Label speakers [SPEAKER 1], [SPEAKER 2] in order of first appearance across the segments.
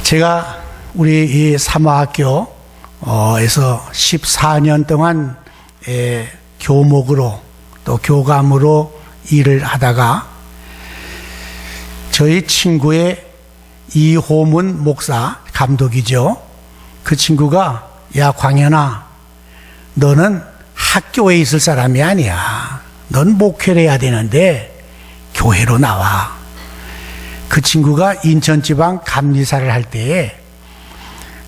[SPEAKER 1] 제가 우리 이 사마학교에서 14년 동안 교목으로 또 교감으로 일을 하다가 저희 친구의 이호문 목사, 감독이죠. 그 친구가 야 광현아, 너는 학교에 있을 사람이 아니야. 넌 목회를 해야 되는데 교회로 나와. 그 친구가 인천지방 감리사를 할 때에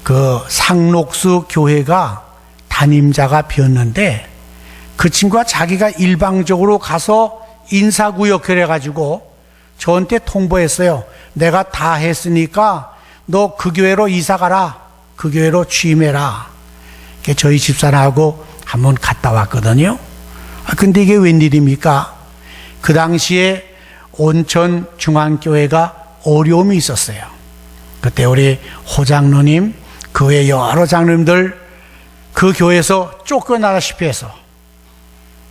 [SPEAKER 1] 그 상록수 교회가 담임자가 비었는데 그 친구가 자기가 일방적으로 가서 인사구역회를 해가지고 저한테 통보했어요. 내가 다 했으니까 너 그 교회로 이사 가라. 그 교회로 취임해라. 저희 집사람하고 한번 갔다 왔거든요. 근데 이게 웬일입니까? 그 당시에 온천 중앙교회가 어려움이 있었어요. 그때 우리 호장로님, 그 외 여러 장로님들 그 교회에서 쫓겨나다시피 해서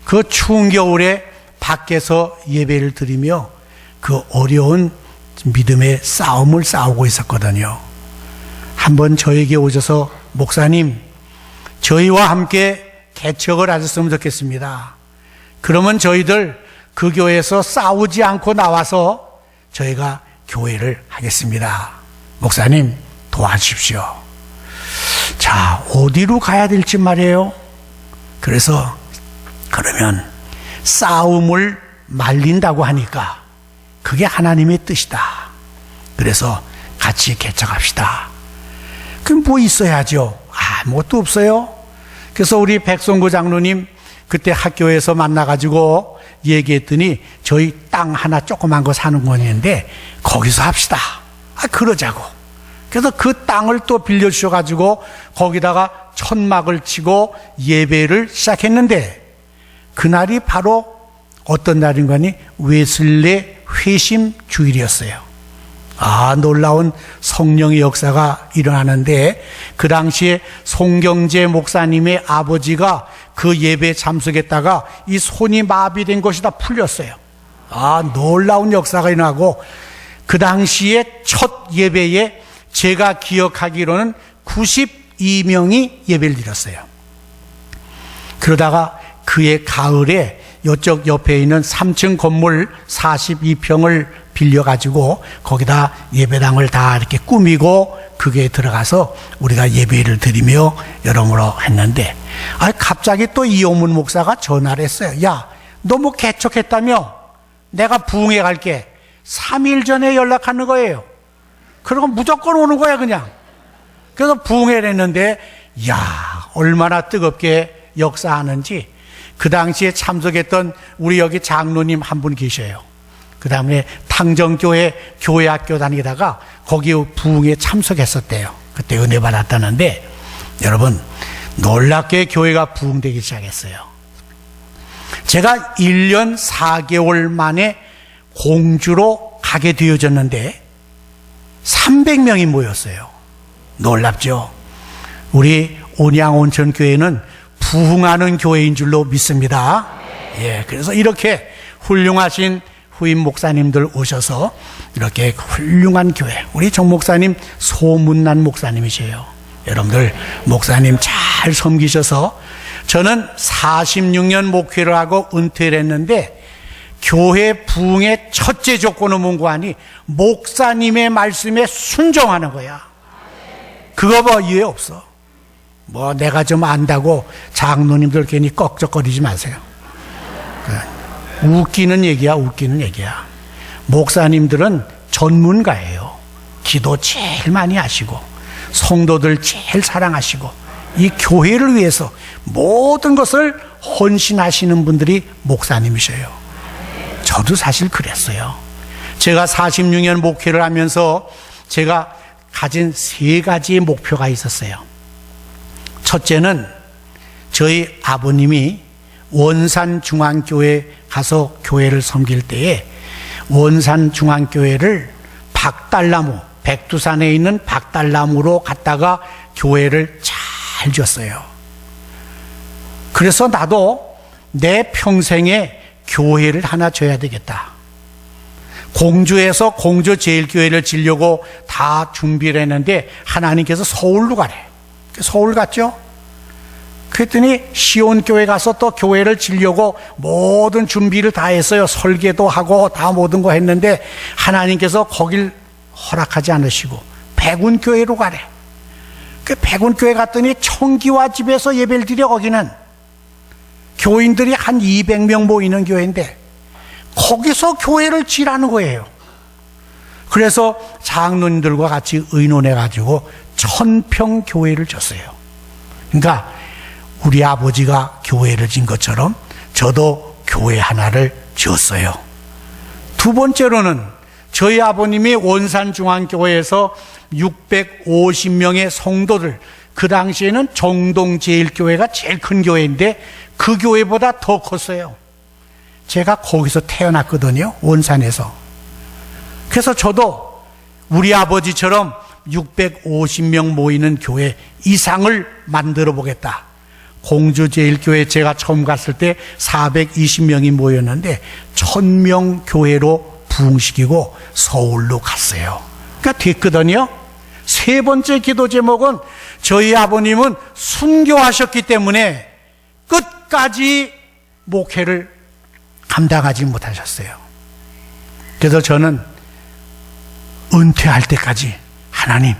[SPEAKER 1] 그 추운 겨울에 밖에서 예배를 드리며 그 어려운 믿음의 싸움을 싸우고 있었거든요. 한번 저에게 오셔서 목사님, 저희와 함께 개척을 하셨으면 좋겠습니다. 그러면 저희들 그 교회에서 싸우지 않고 나와서 저희가 교회를 하겠습니다. 목사님 도와주십시오. 자, 어디로 가야 될지 말이에요. 그래서 그러면 싸움을 말린다고 하니까 그게 하나님의 뜻이다. 그래서 같이 개척합시다. 그럼 뭐 있어야죠. 아무것도 없어요. 그래서 우리 백성구 장로님 그때 학교에서 만나가지고 얘기했더니 저희 땅 하나 조그만 거 사는 거 있는데 거기서 합시다. 그러자고. 그래서 그 땅을 또 빌려주셔가지고 거기다가 천막을 치고 예배를 시작했는데 그날이 바로 어떤 날인가니 웨슬레 회심 주일이었어요. 놀라운 성령의 역사가 일어나는데 그 당시에 송경재 목사님의 아버지가 그 예배에 참석했다가 이 손이 마비된 것이 다 풀렸어요. 놀라운 역사가 일어나고 그 당시에 첫 예배에 제가 기억하기로는 92명이 예배를 드렸어요. 그러다가 그해 가을에 이쪽 옆에 있는 3층 건물 42평을 빌려가지고 거기다 예배당을 다 이렇게 꾸미고 그게 들어가서 우리가 예배를 드리며 여러모로 했는데 갑자기 또 이호문 목사가 전화를 했어요. 야, 너 뭐 개척했다며? 내가 부흥회 갈게. 3일 전에 연락하는 거예요. 그리고 무조건 오는 거야 그냥. 그래서 부흥회를 했는데 얼마나 뜨겁게 역사하는지 그 당시에 참석했던 우리 여기 장로님 한 분 계셔요. 그 다음에 탕정교회 교회학교 다니다가 거기 부흥에 참석했었대요. 그때 은혜 받았다는데 여러분 놀랍게 교회가 부흥되기 시작했어요. 제가 1년 4개월 만에 공주로 가게 되어졌는데 300명이 모였어요. 놀랍죠? 우리 온양온천교회는 부흥하는 교회인 줄로 믿습니다. 그래서 이렇게 훌륭하신 후임 목사님들 오셔서 이렇게 훌륭한 교회, 우리 정 목사님 소문난 목사님이세요. 여러분들 목사님 잘 섬기셔서 저는 46년 목회를 하고 은퇴를 했는데 교회 부흥의 첫째 조건은 뭔가 하니 목사님의 말씀에 순종하는 거야. 그거 뭐 이해 없어. 뭐 내가 좀 안다고 장로님들 괜히 꺽적거리지 마세요. 웃기는 얘기야. 목사님들은 전문가예요. 기도 제일 많이 하시고 성도들 제일 사랑하시고 이 교회를 위해서 모든 것을 헌신하시는 분들이 목사님이셔요. 저도 사실 그랬어요. 제가 46년 목회를 하면서 제가 가진 3가지의 목표가 있었어요. 첫째는 저희 아버님이 원산중앙교회 가서 교회를 섬길 때에 원산중앙교회를 박달나무, 백두산에 있는 박달나무로 갔다가 교회를 잘 졌어요. 그래서 나도 내 평생에 교회를 하나 줘야 되겠다. 공주에서 공주 제일교회를 지려고 다 준비를 했는데 하나님께서 서울로 가래. 서울 갔죠. 그랬더니 시온교회 가서 또 교회를 지려고 모든 준비를 다 했어요. 설계도 하고 다 모든 거 했는데 하나님께서 거길 허락하지 않으시고 백운교회로 가래. 그 백운교회 갔더니 청기와 집에서 예배를 드려. 거기는 교인들이 한 200명 모이는 교회인데 거기서 교회를 지라는 거예요. 그래서 장로님들과 같이 의논해 가지고 1000평 교회를 졌어요. 그러니까 우리 아버지가 교회를 진 것처럼 저도 교회 하나를 지었어요. 두 번째로는 저희 아버님이 원산중앙교회에서 650명의 성도들, 그 당시에는 정동제일교회가 제일 큰 교회인데 그 교회보다 더 컸어요. 제가 거기서 태어났거든요. 원산에서. 그래서 저도 우리 아버지처럼 650명 모이는 교회 이상을 만들어 보겠다. 공주제일교회 제가 처음 갔을 때 420명이 모였는데 1000명 교회로 부흥시키고 서울로 갔어요. 그러니까 됐거든요. 세 번째 기도 제목은 저희 아버님은 순교하셨기 때문에 끝까지 목회를 감당하지 못하셨어요. 그래서 저는 은퇴할 때까지 하나님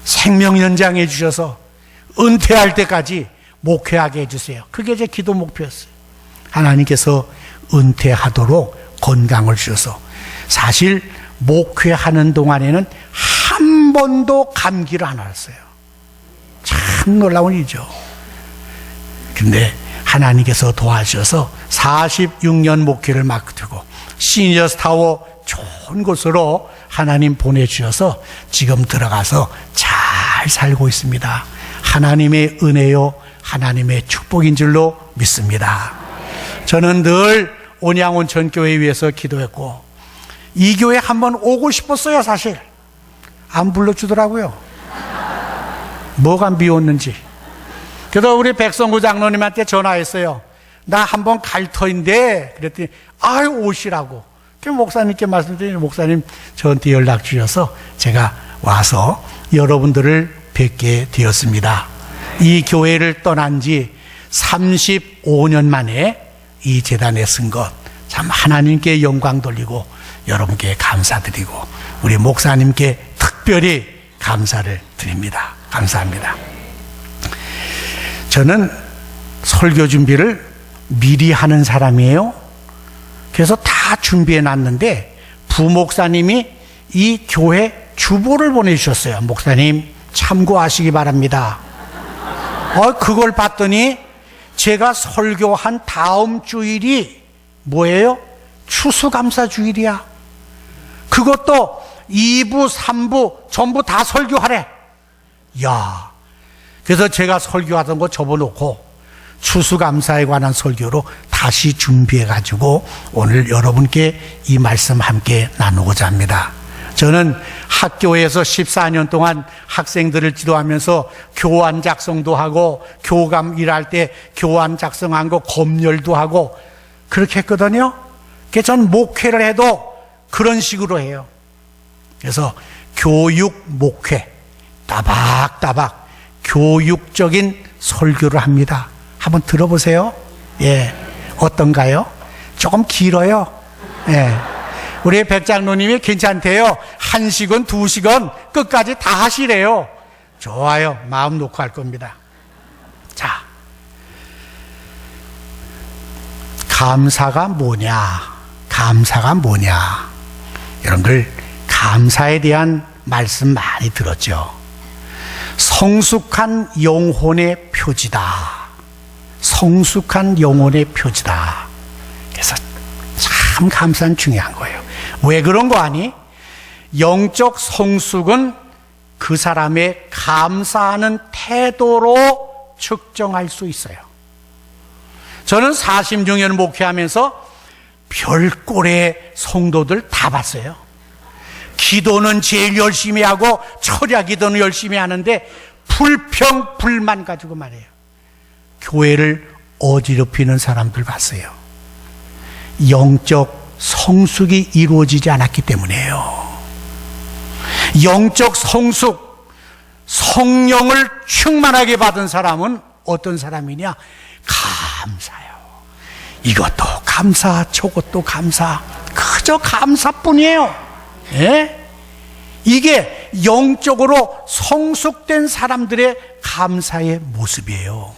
[SPEAKER 1] 생명 연장해 주셔서 은퇴할 때까지 목회하게 해주세요. 그게 제 기도 목표였어요. 하나님께서 은퇴하도록 건강을 주셔서 사실 목회하는 동안에는 한 번도 감기를 안 앓았어요. 참 놀라운 일이죠. 근데 하나님께서 도와주셔서 46년 목회를 맡기고 시니어스타워 좋은 곳으로 하나님 보내주셔서 지금 들어가서 잘 살고 있습니다. 하나님의 은혜요, 하나님의 축복인 줄로 믿습니다. 저는 늘 온양온천교회 위해서 기도했고 이 교회 한번 오고 싶었어요. 사실 안 불러주더라고요. 뭐가 미웠는지. 그래서 우리 백성구 장로님한테 전화했어요. 나 한번 갈 터인데 그랬더니 아유 오시라고. 그 목사님께 말씀드리니 목사님 저한테 연락 주셔서 제가 와서 여러분들을 뵙게 되었습니다. 이 교회를 떠난 지 35년 만에 이 재단에 쓴 것 참 하나님께 영광 돌리고 여러분께 감사드리고 우리 목사님께 특별히 감사를 드립니다. 감사합니다. 저는 설교 준비를 미리 하는 사람이에요. 그래서 다 준비해 놨는데 부목사님이 이 교회 주보를 보내주셨어요. 목사님 참고하시기 바랍니다. 그걸 봤더니 제가 설교한 다음 주일이 뭐예요? 추수감사 주일이야. 그것도 2부, 3부 전부 다 설교하래. 야, 그래서 제가 설교하던 거 접어놓고 추수감사에 관한 설교로 다시 준비해가지고 오늘 여러분께 이 말씀 함께 나누고자 합니다. 저는 학교에서 14년 동안 학생들을 지도하면서 교환 작성도 하고 교감 일할 때 교환 작성한 거 검열도 하고 그렇게 했거든요. 그래서 전 목회를 해도 그런 식으로 해요. 그래서 교육 목회, 따박따박 교육적인 설교를 합니다. 한번 들어보세요. 예, 어떤가요? 조금 길어요. 예. 우리 백장로님이 괜찮대요. 1시간, 2시간 끝까지 다 하시래요. 좋아요. 마음 놓고 할 겁니다. 자, 감사가 뭐냐? 감사가 뭐냐? 여러분들 감사에 대한 말씀 많이 들었죠. 성숙한 영혼의 표지다. 성숙한 영혼의 표지다. 그래서 참 감사는 중요한 거예요. 왜 그런 거 아니? 영적 성숙은 그 사람의 감사하는 태도로 측정할 수 있어요. 저는 46년 목회하면서 별꼴의 성도들 다 봤어요. 기도는 제일 열심히 하고 철야 기도는 열심히 하는데 불평, 불만 가지고 말해요. 교회를 어지럽히는 사람들 봤어요. 영적 성숙이 이루어지지 않았기 때문이에요. 영적 성숙, 성령을 충만하게 받은 사람은 어떤 사람이냐? 감사요. 이것도 감사, 저것도 감사, 그저 감사뿐이에요. 예? 이게 영적으로 성숙된 사람들의 감사의 모습이에요.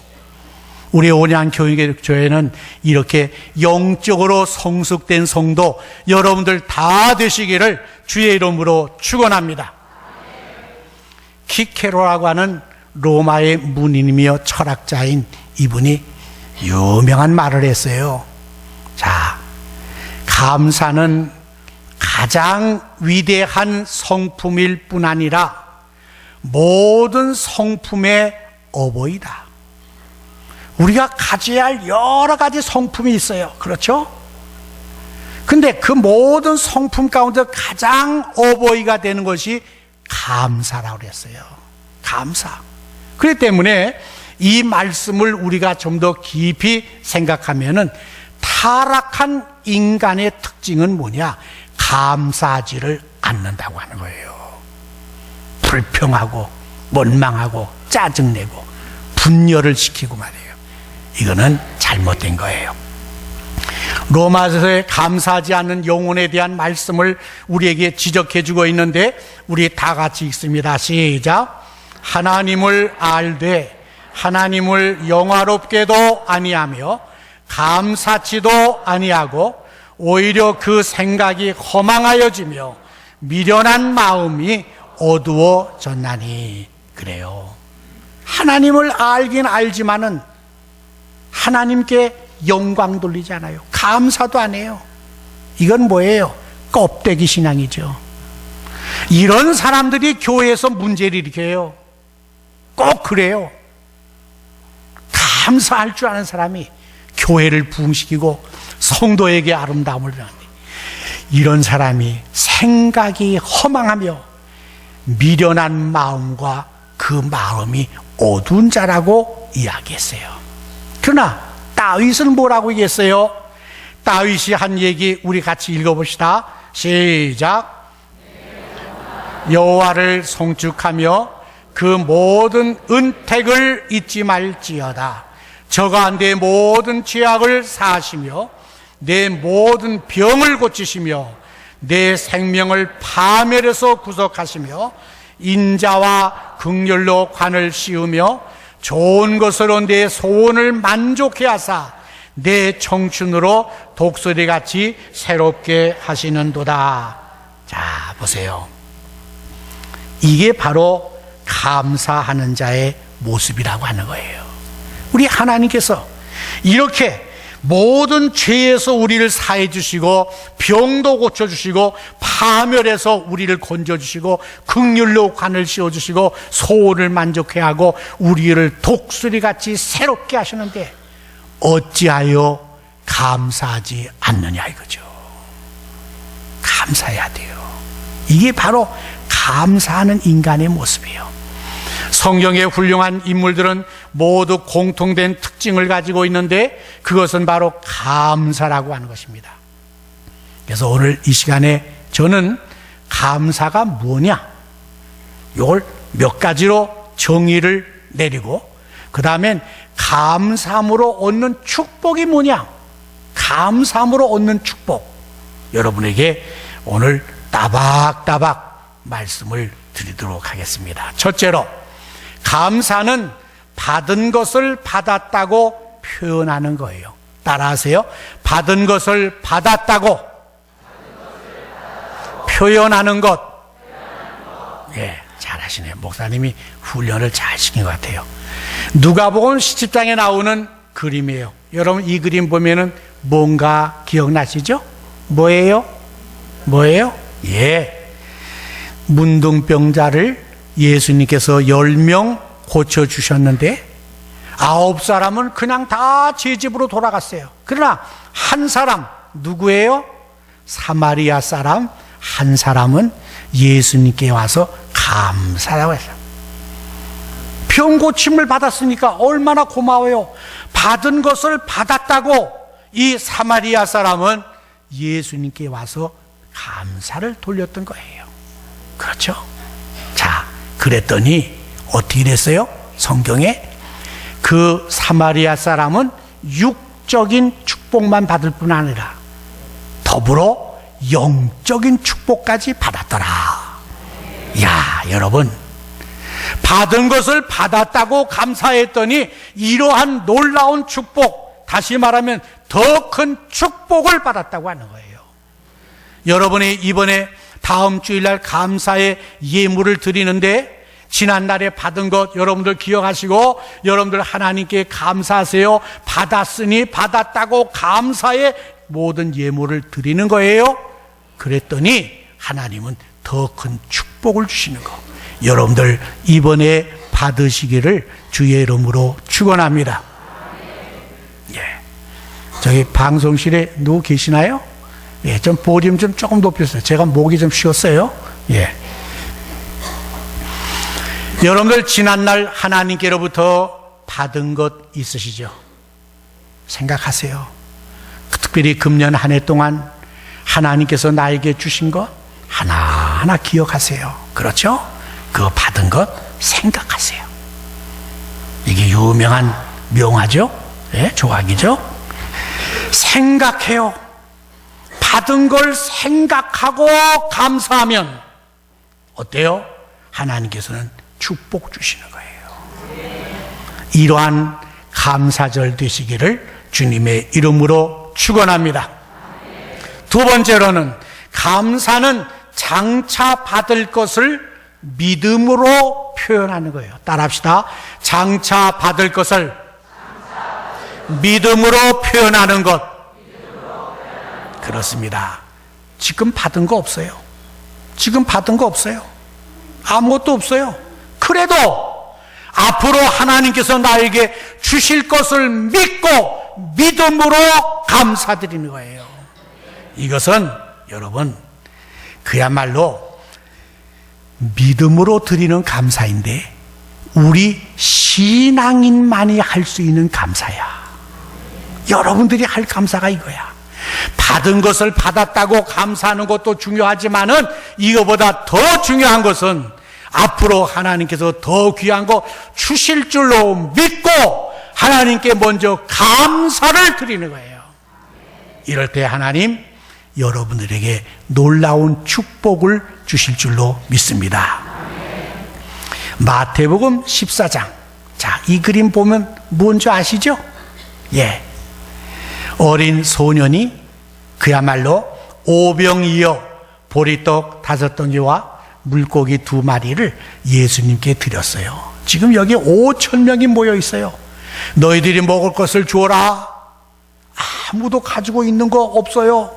[SPEAKER 1] 우리 온양교회는 이렇게 영적으로 성숙된 성도 여러분들 다 되시기를 주의 이름으로 축원합니다. 키케로라고 하는 로마의 문인이며 철학자인 이분이 유명한 말을 했어요. 자, 감사는 가장 위대한 성품일 뿐 아니라 모든 성품의 어버이다. 우리가 가져야 할 여러 가지 성품이 있어요. 그렇죠? 근데 그 모든 성품 가운데 가장 어버이가 되는 것이 감사라고 그랬어요. 감사. 그렇기 때문에 이 말씀을 우리가 좀 더 깊이 생각하면은 타락한 인간의 특징은 뭐냐? 감사하지를 않는다고 하는 거예요. 불평하고 원망하고 짜증내고 분열을 시키고 말이에요. 이거는 잘못된 거예요. 로마서에 감사하지 않는 영혼에 대한 말씀을 우리에게 지적해 주고 있는데 우리 다 같이 읽습니다. 시작. 하나님을 알되 하나님을 영화롭게도 아니하며 감사치도 아니하고 오히려 그 생각이 허망하여지며 미련한 마음이 어두워졌나니. 그래요. 하나님을 알긴 알지만은 하나님께 영광 돌리지 않아요. 감사도 안 해요. 이건 뭐예요? 껍데기 신앙이죠. 이런 사람들이 교회에서 문제를 일으켜요. 꼭 그래요. 감사할 줄 아는 사람이 교회를 부흥시키고 성도에게 아름다움을 주는데, 이런 사람이 생각이 허망하며 미련한 마음과 그 마음이 어두운 자라고 이야기했어요. 그러나 다윗은 뭐라고 얘기했어요? 다윗이 한 얘기 우리 같이 읽어봅시다. 시작. 여호와를 송축하며 그 모든 은택을 잊지 말지어다. 저가 내 모든 죄악을 사하시며 내 모든 병을 고치시며 내 생명을 파멸해서 구속하시며 인자와 긍휼로 관을 씌우며 좋은 것으로 내 소원을 만족해 하사 내 청춘으로 독수리같이 새롭게 하시는도다. 자, 보세요. 이게 바로 감사하는 자의 모습이라고 하는 거예요. 우리 하나님께서 이렇게 모든 죄에서 우리를 사해 주시고 병도 고쳐 주시고 파멸해서 우리를 건져 주시고 긍휼로 관을 씌워 주시고 소원을 만족해 하고 우리를 독수리같이 새롭게 하시는데 어찌하여 감사하지 않느냐 이거죠. 감사해야 돼요. 이게 바로 감사하는 인간의 모습이에요. 성경의 훌륭한 인물들은 모두 공통된 특징을 가지고 있는데 그것은 바로 감사라고 하는 것입니다. 그래서 오늘 이 시간에 저는 감사가 뭐냐, 이걸 몇 가지로 정의를 내리고 그 다음엔 감사함으로 얻는 축복이 뭐냐, 감사함으로 얻는 축복, 여러분에게 오늘 따박따박 말씀을 드리도록 하겠습니다. 첫째로, 감사는 받은 것을 받았다고 표현하는 거예요. 따라하세요. 받은 것을 받았다고 표현하는 것. 예, 잘하시네요. 목사님이 훈련을 잘 시킨 것 같아요. 누가복음 10장에 나오는 그림이에요. 여러분 이 그림 보면은 뭔가 기억나시죠? 뭐예요? 뭐예요? 예, 문둥병자를 예수님께서 10명 고쳐주셨는데 9사람은 그냥 다 제 집으로 돌아갔어요. 그러나 한 사람, 누구예요? 사마리아 사람 한 사람은 예수님께 와서 감사라고 했어요. 병 고침을 받았으니까 얼마나 고마워요. 받은 것을 받았다고 이 사마리아 사람은 예수님께 와서 감사를 돌렸던 거예요. 그렇죠? 자, 그랬더니 어떻게 됐어요? 성경에 그 사마리아 사람은 육적인 축복만 받을 뿐 아니라 더불어 영적인 축복까지 받았더라. 야, 여러분, 받은 것을 받았다고 감사했더니 이러한 놀라운 축복, 다시 말하면 더 큰 축복을 받았다고 하는 거예요. 여러분이 이번에 다음 주일날 감사의 예물을 드리는데 지난날에 받은 것 여러분들 기억하시고 여러분들 하나님께 감사하세요. 받았으니 받았다고 감사의 모든 예물을 드리는 거예요. 그랬더니 하나님은 더 큰 축복을 주시는 거, 여러분들 이번에 받으시기를 주의 이름으로 축원합니다. 예, 저기 방송실에 누구 계시나요? 예, 좀 볼륨 좀 조금 높였어요. 제가 목이 좀 쉬었어요. 예. 여러분들 지난날 하나님께로부터 받은 것 있으시죠? 생각하세요. 특별히 금년 한 해 동안 하나님께서 나에게 주신 것 하나하나 기억하세요. 그렇죠? 그 받은 것 생각하세요. 이게 유명한 명화죠? 예, 조각이죠? 생각해요. 받은 걸 생각하고 감사하면 어때요? 하나님께서는 축복 주시는 거예요. 이러한 감사절 되시기를 주님의 이름으로 축원합니다. 두 번째로는 감사는 장차 받을 것을 믿음으로 표현하는 거예요. 따라합시다. 장차 받을 것을 믿음으로 표현하는 것. 그렇습니다. 지금 받은 거 없어요. 지금 받은 거 없어요. 아무것도 없어요. 그래도 앞으로 하나님께서 나에게 주실 것을 믿고 믿음으로 감사드리는 거예요. 이것은 여러분 그야말로 믿음으로 드리는 감사인데 우리 신앙인만이 할 수 있는 감사야. 여러분들이 할 감사가 이거야. 받은 것을 받았다고 감사하는 것도 중요하지만은 이거보다 더 중요한 것은 앞으로 하나님께서 더 귀한 거 주실 줄로 믿고 하나님께 먼저 감사를 드리는 거예요. 이럴 때 하나님 여러분들에게 놀라운 축복을 주실 줄로 믿습니다. 마태복음 14장. 자, 이 그림 보면 뭔지 아시죠? 예. 어린 소년이 그야말로 오병이어 보리떡 5덩이와 물고기 2마리를 예수님께 드렸어요. 지금 여기 5,000명이 모여 있어요. 너희들이 먹을 것을 주어라. 아무도 가지고 있는 거 없어요.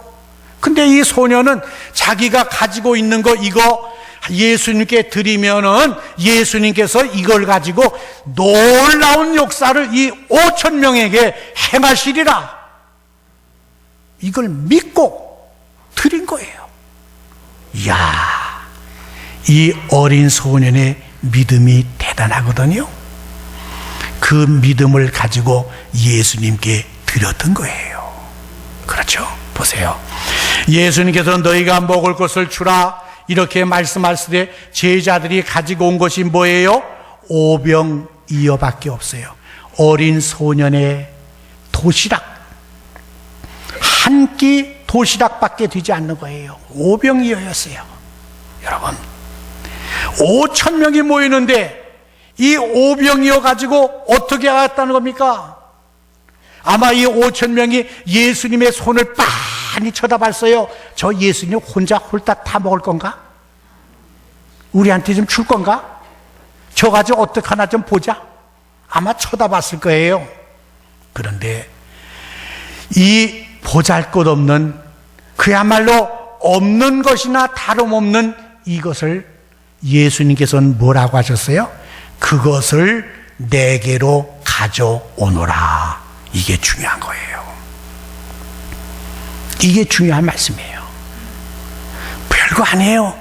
[SPEAKER 1] 근데 이 소년은 자기가 가지고 있는 거 이거 예수님께 드리면은 예수님께서 이걸 가지고 놀라운 역사를 이 5,000명에게 행하시리라. 이걸 믿고 드린 거예요. 이야, 이 어린 소년의 믿음이 대단하거든요. 그 믿음을 가지고 예수님께 드렸던 거예요. 그렇죠? 보세요. 예수님께서 너희가 먹을 것을 주라 이렇게 말씀하시되 제자들이 가지고 온 것이 뭐예요? 오병이어밖에 없어요. 어린 소년의 도시락 한 끼 도시락밖에 되지 않는 거예요. 오병이어였어요. 여러분 5,000명이 모이는데 이 오병이어 가지고 어떻게 하였다는 겁니까? 아마 이 5,000명이 예수님의 손을 빤히 쳐다봤어요. 저 예수님 혼자 홀딱 다 먹을 건가? 우리한테 좀 줄 건가? 저 가지고 어떡하나 좀 보자. 아마 쳐다봤을 거예요. 그런데 이 보잘것없는 그야말로 없는 것이나 다름없는 이것을 예수님께서는 뭐라고 하셨어요? 그것을 내게로 가져오너라. 이게 중요한 거예요. 이게 중요한 말씀이에요. 별거 아니에요.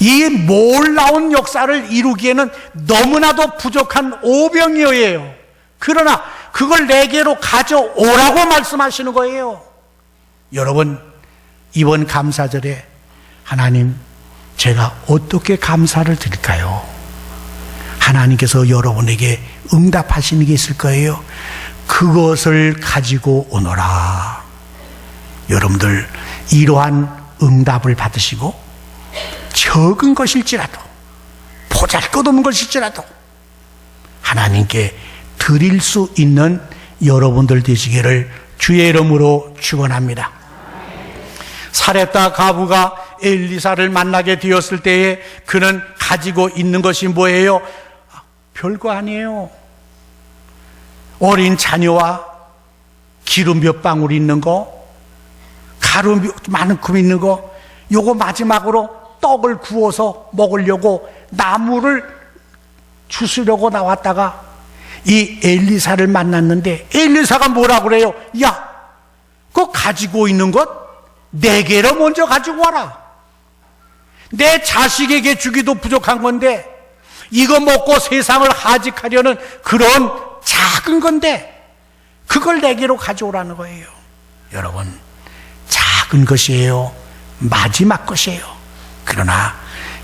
[SPEAKER 1] 이 놀라운 역사를 이루기에는 너무나도 부족한 오병이어예요. 그러나 그걸 내게로 가져오라고 말씀하시는 거예요. 여러분, 이번 감사절에 하나님, 제가 어떻게 감사를 드릴까요? 하나님께서 여러분에게 응답하시는 게 있을 거예요. 그것을 가지고 오너라. 여러분들 이러한 응답을 받으시고 적은 것일지라도, 보잘것없는 것일지라도 하나님께 드릴 수 있는 여러분들 되시기를 주의 이름으로 축원합니다. 사렙다 과부가 엘리사를 만나게 되었을 때에 그는 가지고 있는 것이 뭐예요? 별거 아니에요. 어린 자녀와 기름 몇 방울 있는 거, 가루 많은큼 있는 거, 요거 마지막으로 떡을 구워서 먹으려고 나무를 주스려고 나왔다가 이 엘리사를 만났는데 엘리사가 뭐라 그래요? 야, 그거 가지고 있는 것 네 개로 먼저 가지고 와라. 내 자식에게 주기도 부족한 건데 이거 먹고 세상을 하직하려는 그런 작은 건데 그걸 네 개로 가져오라는 거예요. 여러분, 작은 것이에요. 마지막 것이에요. 그러나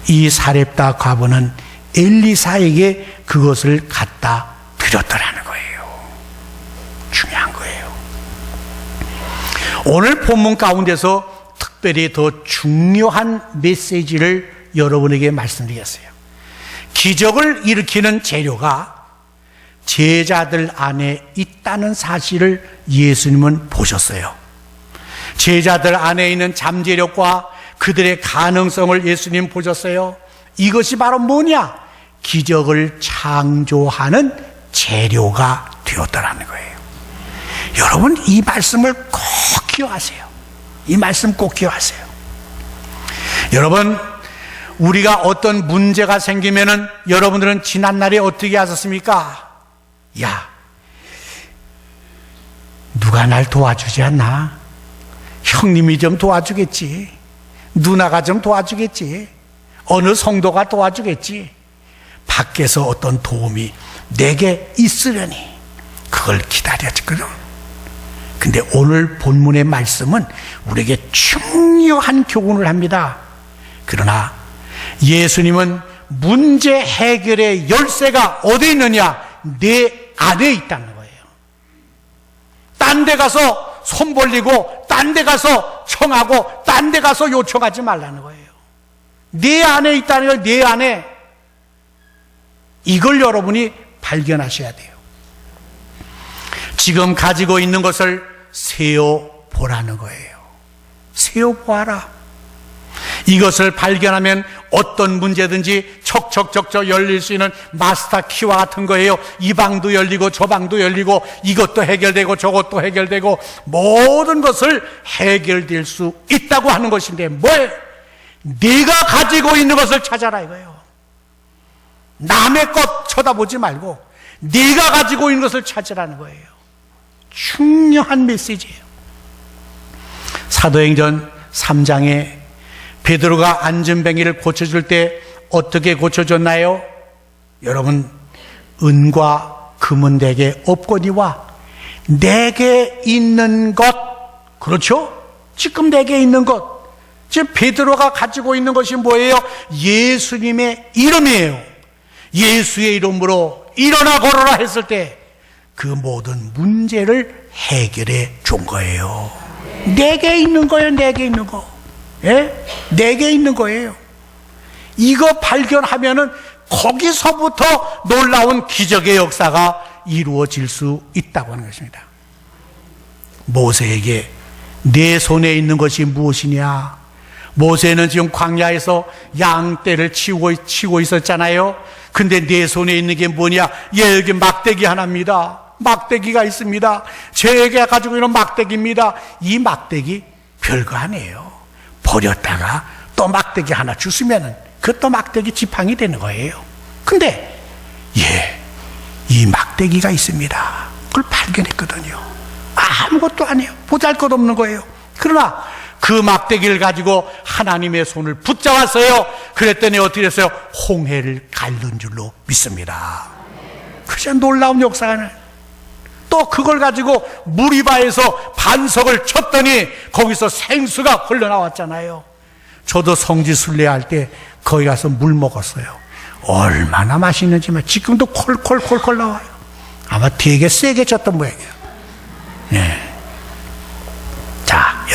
[SPEAKER 1] 이 사렙다 과부는 엘리사에게 그것을 갖다 드렸더라는 거예요. 중요한 거예요. 오늘 본문 가운데서 특별히 더 중요한 메시지를 여러분에게 말씀드리겠어요. 기적을 일으키는 재료가 제자들 안에 있다는 사실을 예수님은 보셨어요. 제자들 안에 있는 잠재력과 그들의 가능성을 예수님 보셨어요. 이것이 바로 뭐냐? 기적을 창조하는 재료가 되었더라는 거예요. 여러분, 이 말씀을 꼭 기억하세요. 이 말씀 꼭 기억하세요. 여러분, 우리가 어떤 문제가 생기면은 여러분들은 지난날에 어떻게 하셨습니까? 야, 누가 날 도와주지 않나? 형님이 좀 도와주겠지. 누나가 좀 도와주겠지. 어느 성도가 도와주겠지. 밖에서 어떤 도움이 내게 있으려니 그걸 기다렸거든. 근데 오늘 본문의 말씀은 우리에게 중요한 교훈을 합니다. 그러나 예수님은 문제 해결의 열쇠가 어디 있느냐? 내 안에 있다는 거예요. 딴 데 가서 손 벌리고 딴 데 가서 청하고 딴 데 가서 요청하지 말라는 거예요. 내 안에 있다는 거예요. 내 안에. 이걸 여러분이 발견하셔야 돼요. 지금 가지고 있는 것을 세어보라는 거예요. 세어보아라. 이것을 발견하면 어떤 문제든지 척척척척 열릴 수 있는 마스터 키와 같은 거예요. 이 방도 열리고 저 방도 열리고 이것도 해결되고 저것도 해결되고 모든 것을 해결될 수 있다고 하는 것인데 뭐예요? 네가 가지고 있는 것을 찾아라 이거예요. 남의 것 쳐다보지 말고 네가 가지고 있는 것을 찾으라는 거예요. 중요한 메시지예요. 사도행전 3장에 베드로가 안전뱅이를 고쳐줄 때 어떻게 고쳐줬나요? 여러분, 은과 금은 내게 없거니와 내게 있는 것, 그렇죠? 지금 내게 있는 것, 지금 베드로가 가지고 있는 것이 뭐예요? 예수님의 이름이에요. 예수의 이름으로 일어나 걸어라 했을 때 그 모든 문제를 해결해 준 거예요. 내게 있는 거예요. 내게 있는 거. 예? 내게 있는 거예요. 이거 발견하면은 거기서부터 놀라운 기적의 역사가 이루어질 수 있다고 하는 것입니다. 모세에게 내 손에 있는 것이 무엇이냐? 모세는 지금 광야에서 양떼를 치고 있었잖아요. 근데 내 손에 있는 게 뭐냐? 예, 여기 막대기 하나입니다. 막대기가 있습니다. 제가 가지고 있는 막대기입니다. 이 막대기 별거 아니에요. 버렸다가 또 막대기 하나 주시면은 그것도 막대기 지팡이 되는 거예요. 근데 이 막대기가 있습니다. 그걸 발견했거든요. 아무것도 아니에요. 보잘것없는 거예요. 그러나 그 막대기를 가지고 하나님의 손을 붙잡았어요. 그랬더니 어떻게 됐어요? 홍해를 가른 줄로 믿습니다. 그저 놀라운 역사는 또 그걸 가지고 무리바에서 반석을 쳤더니 거기서 생수가 흘러나왔잖아요. 저도 성지 순례할 때 거기 가서 물 먹었어요. 얼마나 맛있는지만 지금도 콜콜콜콜 나와요. 아마 되게 세게 쳤던 모양이에요. 네. 자,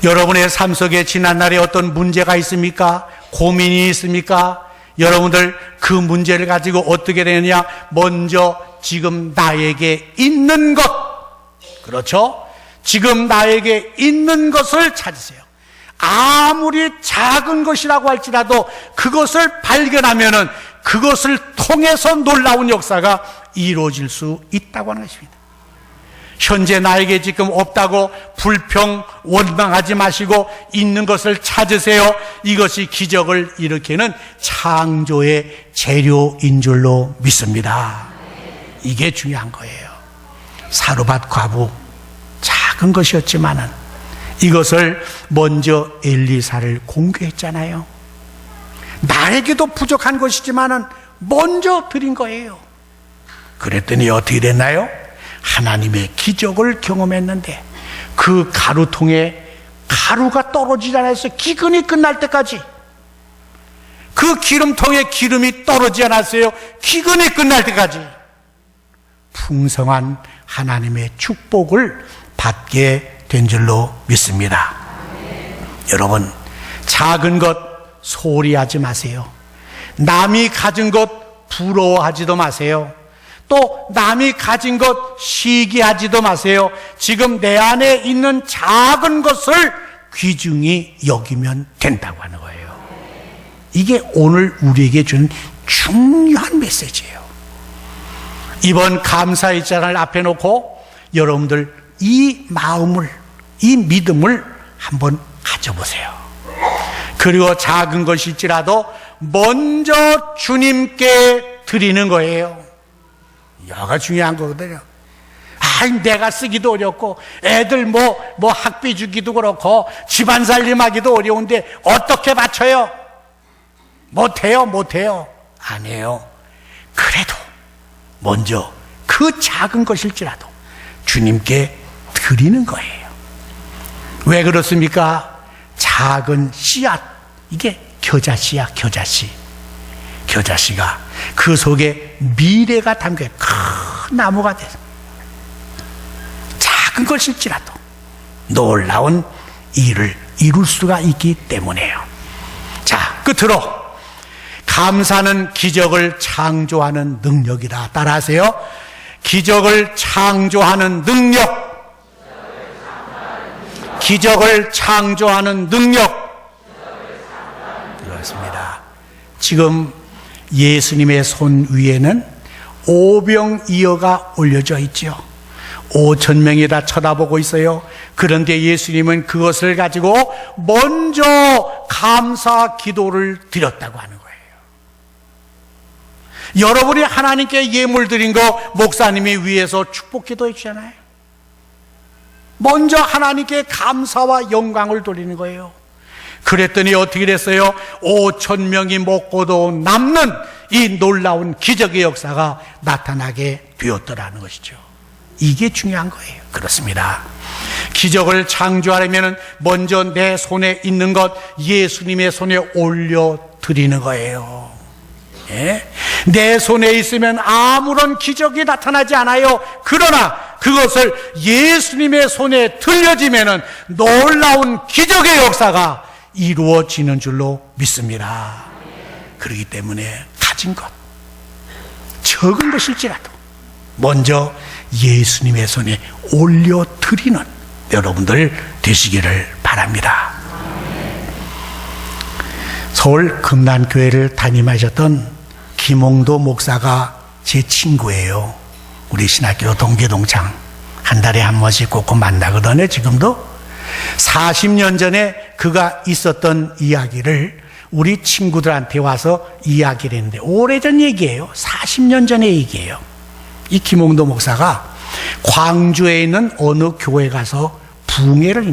[SPEAKER 1] 여러분의 삶 속에 지난날에 어떤 문제가 있습니까? 고민이 있습니까? 여러분들 그 문제를 가지고 어떻게 되느냐? 먼저 지금 나에게 있는 것, 그렇죠? 지금 나에게 있는 것을 찾으세요. 아무리 작은 것이라고 할지라도 그것을 발견하면은 그것을 통해서 놀라운 역사가 이루어질 수 있다고 하는 것입니다. 현재 나에게 지금 없다고 불평, 원망하지 마시고 있는 것을 찾으세요. 이것이 기적을 일으키는 창조의 재료인 줄로 믿습니다. 이게 중요한 거예요. 사르밧 과부, 작은 것이었지만은 이것을 먼저 엘리사를 공개했잖아요. 나에게도 부족한 것이지만은 먼저 드린 거예요. 그랬더니 어떻게 됐나요? 하나님의 기적을 경험했는데 그 가루통에 가루가 떨어지지 않았어요. 기근이 끝날 때까지. 그 기름통에 기름이 떨어지지 않았어요. 기근이 끝날 때까지. 풍성한 하나님의 축복을 받게 된 줄로 믿습니다. 여러분, 작은 것 소홀히 하지 마세요. 남이 가진 것 부러워하지도 마세요. 또 남이 가진 것 시기하지도 마세요. 지금 내 안에 있는 작은 것을 귀중히 여기면 된다고 하는 거예요. 이게 오늘 우리에게 준 중요한 메시지예요. 이번 감사일장을 앞에 놓고 여러분들 이 마음을, 이 믿음을 한번 가져보세요. 그리고 작은 것일지라도 먼저 주님께 드리는 거예요. 여가 중요한 거거든요. 내가 쓰기도 어렵고 애들 뭐 학비 주기도 그렇고 집안 살림하기도 어려운데 어떻게 바쳐요? 못해요. 안 해요. 그래도 먼저 그 작은 것일지라도 주님께 드리는 거예요. 왜 그렇습니까? 작은 씨앗, 이게 겨자씨야, 겨자씨. 겨자씨가 그 속에 미래가 담겨 큰 나무가 돼서 작은 것일지라도 놀라운 일을 이룰 수가 있기 때문에요. 자, 끝으로 감사는 기적을 창조하는 능력이다. 따라하세요. 기적을 창조하는 능력. 기적을 창조하는 능력. 그렇습니다. 지금 예수님의 손 위에는 오병이어가 올려져 있죠. 5,000명이 다 쳐다보고 있어요. 그런데 예수님은 그것을 가지고 먼저 감사 기도를 드렸다고 하는 거예요. 여러분이 하나님께 예물 드린 거 목사님이 위에서 축복 기도해 주잖아요. 먼저 하나님께 감사와 영광을 돌리는 거예요. 그랬더니 어떻게 됐어요? 5,000명이 먹고도 남는 이 놀라운 기적의 역사가 나타나게 되었더라는 것이죠. 이게 중요한 거예요. 그렇습니다. 기적을 창조하려면 먼저 내 손에 있는 것 예수님의 손에 올려드리는 거예요. 예? 내 손에 있으면 아무런 기적이 나타나지 않아요. 그러나 그것을 예수님의 손에 들려지면 놀라운 기적의 역사가 이루어지는 줄로 믿습니다. 그렇기 때문에 가진 것, 적은 것일지라도 먼저 예수님의 손에 올려드리는 여러분들 되시기를 바랍니다. 서울 금난교회를 담임하셨던 김홍도 목사가 제 친구예요. 우리 신학교 동계동창 한 달에 한 번씩 꼭 만나거든요. 지금도 40년 전에 그가 있었던 이야기를 우리 친구들한테 와서 이야기를 했는데 오래전 얘기예요. 40년 전의 얘기예요. 이 김홍도 목사가 광주에 있는 어느 교회 가서 부흥회를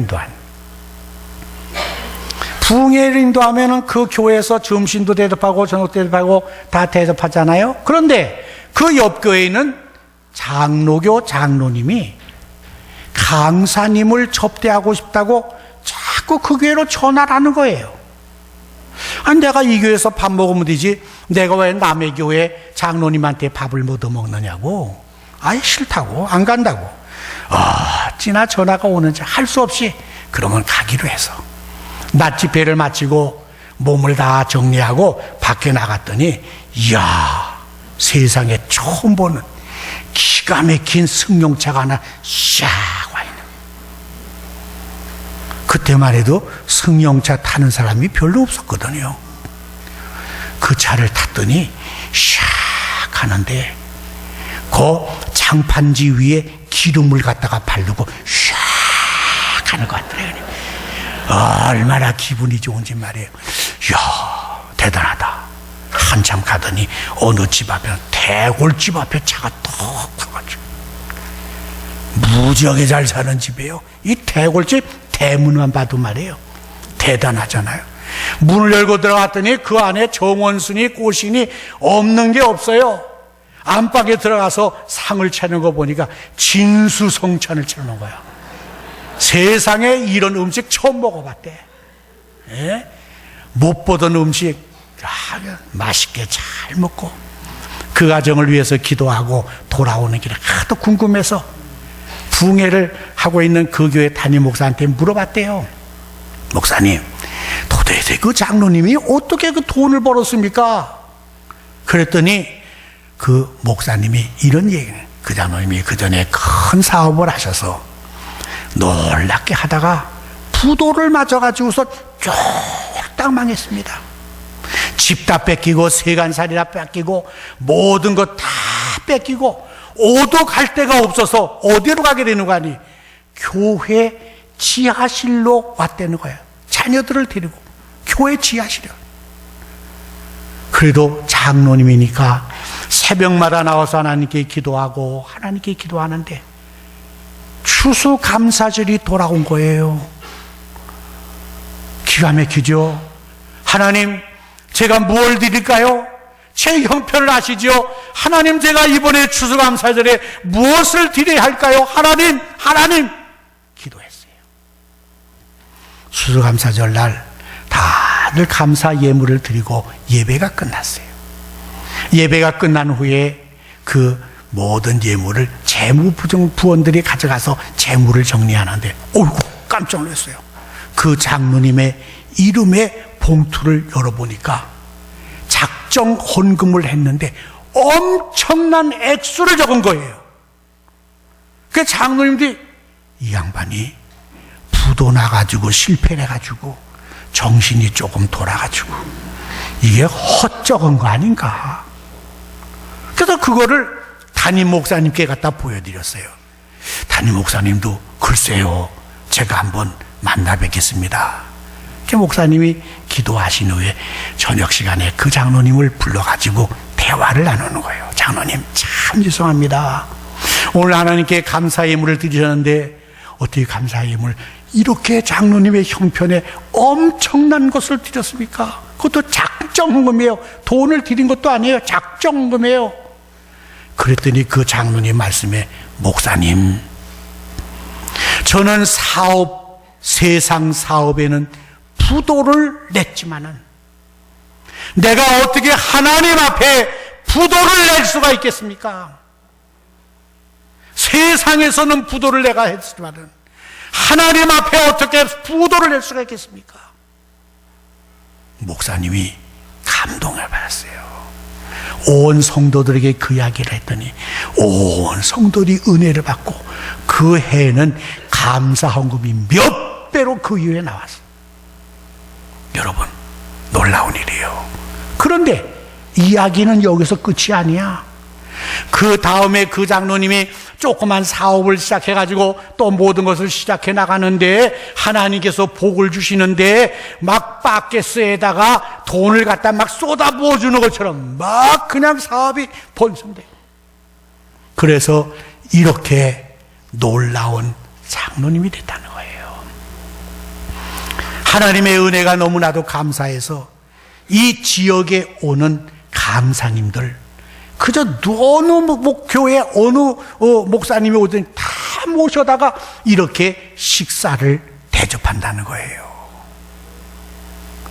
[SPEAKER 1] 인도하면은 그 교회에서 점심도 대접하고 저녁도 대접하고 다 대접하잖아요. 그런데 그 옆 교회에는 장로교 장로님이 강사님을 접대하고 싶다고 자꾸 그 교회로 전화를 하는 거예요. 아니, 내가 이 교회에서 밥 먹으면 되지 내가 왜 남의 교회 장로님한테 밥을 못 얻어먹느냐고. 아예 싫다고, 안 간다고. 어찌나 전화가 오는지 할 수 없이 그러면 가기로 해서 낮 집회를 마치고 몸을 다 정리하고 밖에 나갔더니, 이야, 세상에 처음 보는 기가 막힌 승용차가 하나 샥 와 있는. 그때만 해도 승용차 타는 사람이 별로 없었거든요. 그 차를 탔더니 샥 하는데 그 장판지 위에 기름을 갖다가 바르고 샥 하는 것 같더래요. 얼마나 기분이 좋은지 말이에요. 이야, 대단하다. 한참 가더니 어느 집 앞에, 대골집 앞에 차가 턱 가가지고, 무지하게 잘 사는 집이에요. 이 대골집 대문만 봐도 말이에요, 대단하잖아요. 문을 열고 들어갔더니 그 안에 정원순이 꽃신이 없는 게 없어요. 안방에 들어가서 상을 차는 거 보니까 진수성찬을 차는 거야. 세상에 이런 음식 처음 먹어봤대. 예? 못 보던 음식 맛있게 잘 먹고 그 가정을 위해서 기도하고 돌아오는 길에 하도 궁금해서 부흥회를 하고 있는 그 교회 담임 목사한테 물어봤대요. 목사님, 도대체 그 장로님이 어떻게 그 돈을 벌었습니까? 그랬더니 그 목사님이 이런 얘기를, 그 장로님이 그 전에 큰 사업을 하셔서 놀랍게 하다가 부도를 맞아가지고서 쫄딱 망했습니다. 집 다 뺏기고 세간살이나 뺏기고 모든 것 다 뺏기고 오도 갈 데가 없어서 어디로 가게 되는 거 아니? 교회 지하실로 왔다는 거예요. 자녀들을 데리고 교회 지하실이요. 그래도 장로님이니까 새벽마다 나와서 하나님께 기도하고 하나님께 기도하는데 추수감사절이 돌아온 거예요. 기가 막히죠. 하나님, 제가 뭘 드릴까요? 제 형편을 아시죠? 하나님, 제가 이번에 추수감사절에 무엇을 드려야 할까요? 하나님, 하나님! 기도했어요. 추수감사절 날 다들 감사 예물을 드리고 예배가 끝났어요. 예배가 끝난 후에 그 모든 예물을 재무부원들이 가져가서 재물을 정리하는데, 어이구, 깜짝 놀랐어요. 그 장로님의 이름의 봉투를 열어보니까 작정 헌금을 했는데 엄청난 액수를 적은 거예요. 그 장로님들이, 이 양반이 부도 나가지고 실패를 해가지고 정신이 조금 돌아가지고 이게 헛적은 거 아닌가. 그래서 그거를 담임 목사님께 갖다 보여드렸어요. 담임 목사님도, 글쎄요, 제가 한번 만나 뵙겠습니다. 목사님이 기도하신 후에 저녁 시간에 그 장로님을 불러가지고 대화를 나누는 거예요. 장로님, 참 죄송합니다. 오늘 하나님께 감사 예물을 드리셨는데 어떻게 감사 예물 이렇게 장로님의 형편에 엄청난 것을 드렸습니까? 그것도 작정헌금이에요. 돈을 드린 것도 아니에요. 작정헌금이에요. 그랬더니 그 장로님 말씀에, 목사님, 저는 세상 사업에는 부도를 냈지만은 내가 어떻게 하나님 앞에 부도를 낼 수가 있겠습니까? 세상에서는 부도를 내가 했지만은 하나님 앞에 어떻게 부도를 낼 수가 있겠습니까? 목사님이 감동을 받았어요. 온 성도들에게 그 이야기를 했더니 온 성도들이 은혜를 받고 그 해에는 감사 헌금이 몇 배로 그 이후에 나왔어요. 여러분, 놀라운 일이에요. 그런데 이야기는 여기서 끝이 아니야. 그 다음에 그 장로님이 조그만 사업을 시작해가지고 또 모든 것을 시작해 나가는데 하나님께서 복을 주시는데 막 바켓스에다가 돈을 갖다 막 쏟아 부어주는 것처럼 막 그냥 사업이 번성돼. 그래서 이렇게 놀라운 장로님이 됐다는 거예요. 하나님의 은혜가 너무나도 감사해서 이 지역에 오는 감사님들, 그저 어느 교회 어느 목사님이 오든지 다 모셔다가 이렇게 식사를 대접한다는 거예요.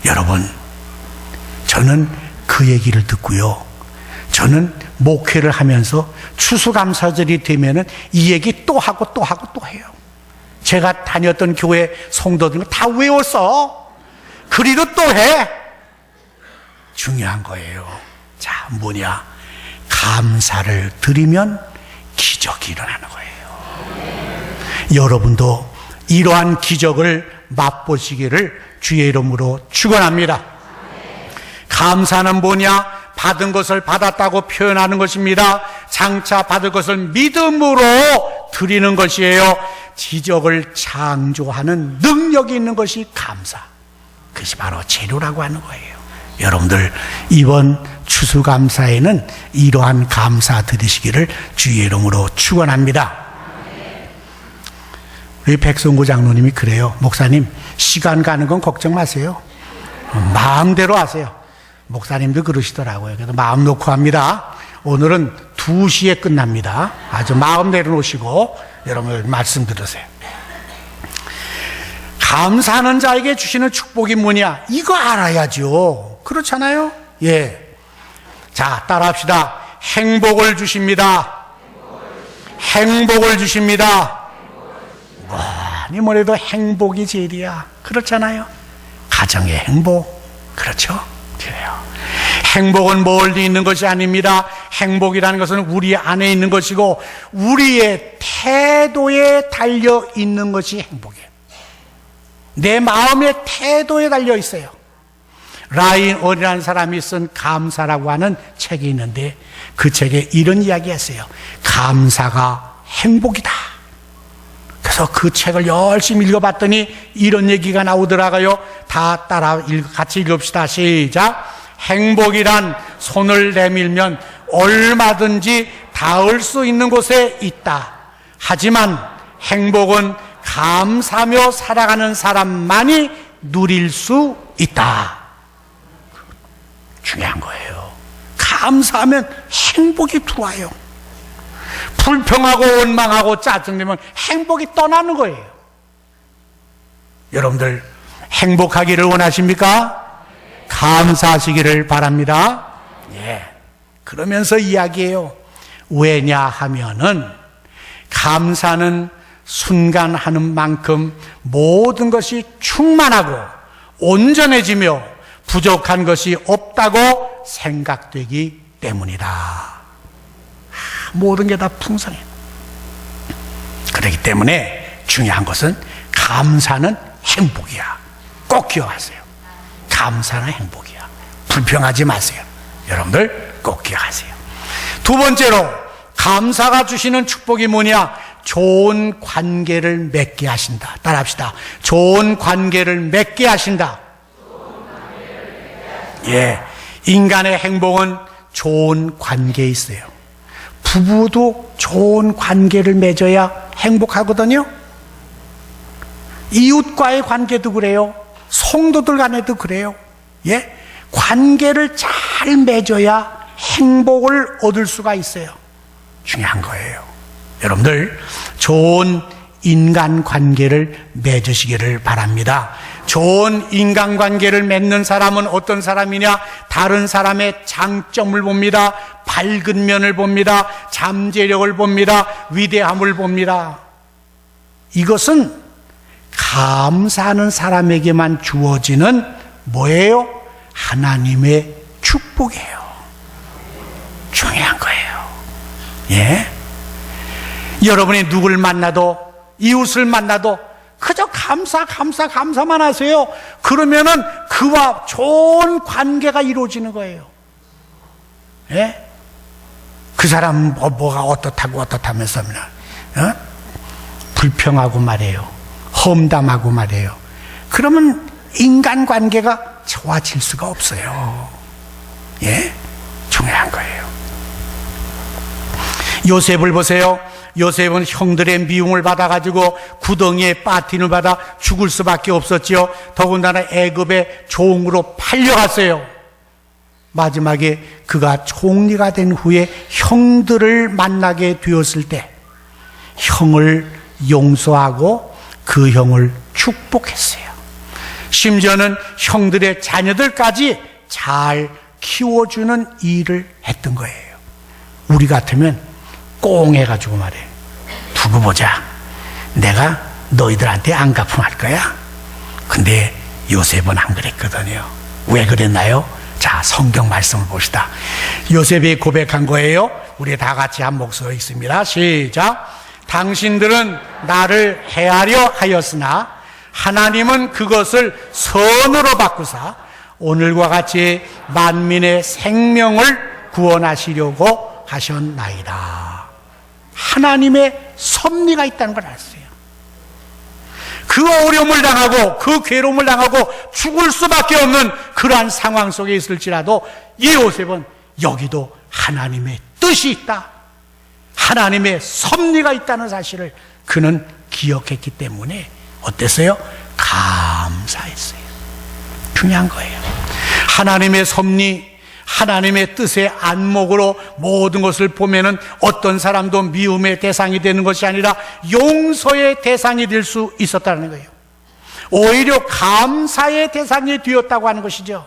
[SPEAKER 1] 여러분, 저는 그 얘기를 듣고요, 저는 목회를 하면서 추수감사절이 되면은 이 얘기 또 하고 또 하고 또 해요. 제가 다녔던 교회 성도들은 다 외웠어. 그리도 또 해. 중요한 거예요. 자, 뭐냐? 감사를 드리면 기적이 일어나는 거예요. 여러분도 이러한 기적을 맛보시기를 주의 이름으로 축원합니다. 감사는 뭐냐? 받은 것을 받았다고 표현하는 것입니다. 장차 받을 것을 믿음으로 드리는 것이에요. 기적을 창조하는 능력이 있는 것이 감사. 그것이 바로 재료라고 하는 거예요. 여러분들 이번 추수감사에는 이러한 감사 드리시기를 주의 이름으로 축원합니다. 우리 백성구 장로님이 그래요. 목사님, 시간 가는 건 걱정 마세요. 마음대로 하세요. 목사님도 그러시더라고요. 그래서 마음 놓고 합니다. 오늘은 2시에 끝납니다. 아주 마음 내려놓으시고 여러분 말씀 들으세요. 감사하는 자에게 주시는 축복이 뭐냐? 이거 알아야죠. 그렇잖아요? 예. 자, 따라합시다. 행복을 주십니다. 행복을 주십니다. 뭐니 뭐래도 행복이 제일이야. 그렇잖아요? 가정의 행복. 그렇죠? 그래요. 행복은 멀리 있는 것이 아닙니다. 행복이라는 것은 우리 안에 있는 것이고 우리의 태도에 달려 있는 것이 행복이에요. 내 마음의 태도에 달려 있어요. 라인 올이라는 사람이 쓴 감사라고 하는 책이 있는데 그 책에 이런 이야기 했어요. 감사가 행복이다. 그래서 그 책을 열심히 읽어봤더니 이런 얘기가 나오더라고요. 다 같이 읽읍시다. 시작. 행복이란 손을 내밀면 얼마든지 닿을 수 있는 곳에 있다. 하지만 행복은 감사하며 살아가는 사람만이 누릴 수 있다. 중요한 거예요. 감사하면 행복이 들어와요. 불평하고 원망하고 짜증내면 행복이 떠나는 거예요. 여러분들 행복하기를 원하십니까? 감사하시기를 바랍니다. 예. 그러면서 이야기해요. 왜냐하면은 감사는 순간 하는 만큼 모든 것이 충만하고 온전해지며 부족한 것이 없다고 생각되기 때문이다. 모든 게 다 풍성해. 그렇기 때문에 중요한 것은 감사는 행복이야. 꼭 기억하세요. 감사는 행복이야. 불평하지 마세요. 여러분들 꼭 기억하세요. 두 번째로 감사가 주시는 축복이 뭐냐? 좋은 관계를 맺게 하신다. 따라합시다. 좋은 관계를 맺게 하신다. 예, 인간의 행복은 좋은 관계에 있어요. 부부도 좋은 관계를 맺어야 행복하거든요. 이웃과의 관계도 그래요. 성도들 간에도 그래요. 예, 관계를 잘 맺어야 행복을 얻을 수가 있어요. 중요한 거예요. 여러분들 좋은 인간관계를 맺으시기를 바랍니다. 좋은 인간관계를 맺는 사람은 어떤 사람이냐? 다른 사람의 장점을 봅니다. 밝은 면을 봅니다. 잠재력을 봅니다. 위대함을 봅니다. 이것은 감사하는 사람에게만 주어지는 뭐예요? 하나님의 축복이에요. 중요한 거예요. 예? 여러분이 누굴 만나도 이웃을 만나도 그저 감사만 하세요. 그러면은 그와 좋은 관계가 이루어지는 거예요. 예? 그 사람 뭐가 어떻다면서 불평하고 말해요. 험담하고 말해요. 그러면 인간관계가 좋아질 수가 없어요. 예? 중요한 거예요. 요셉을 보세요. 요셉은 형들의 미움을 받아가지고 구덩이에 빠뜨림을 받아 죽을 수밖에 없었지요. 더군다나 애굽의 종으로 팔려갔어요. 마지막에 그가 총리가 된 후에 형들을 만나게 되었을 때 형을 용서하고 그 형을 축복했어요. 심지어는 형들의 자녀들까지 잘 키워주는 일을 했던 거예요. 우리 같으면 꽁 해가지고 말해, 두고 보자, 내가 너희들한테 안 갚음할 거야. 근데 요셉은 안 그랬거든요. 왜 그랬나요? 자, 성경 말씀을 봅시다. 요셉이 고백한 거예요. 우리 다 같이 한 목소리 있습니다. 시작. 당신들은 나를 해하려 하였으나 하나님은 그것을 선으로 바꾸사 오늘과 같이 만민의 생명을 구원하시려고 하셨나이다. 하나님의 섭리가 있다는 걸 알았어요. 그 어려움을 당하고 그 괴로움을 당하고 죽을 수밖에 없는 그러한 상황 속에 있을지라도 이 요셉은 여기도 하나님의 뜻이 있다, 하나님의 섭리가 있다는 사실을 그는 기억했기 때문에 어땠어요? 감사했어요. 중요한 거예요. 하나님의 섭리, 하나님의 뜻의 안목으로 모든 것을 보면은 어떤 사람도 미움의 대상이 되는 것이 아니라 용서의 대상이 될 수 있었다는 거예요. 오히려 감사의 대상이 되었다고 하는 것이죠.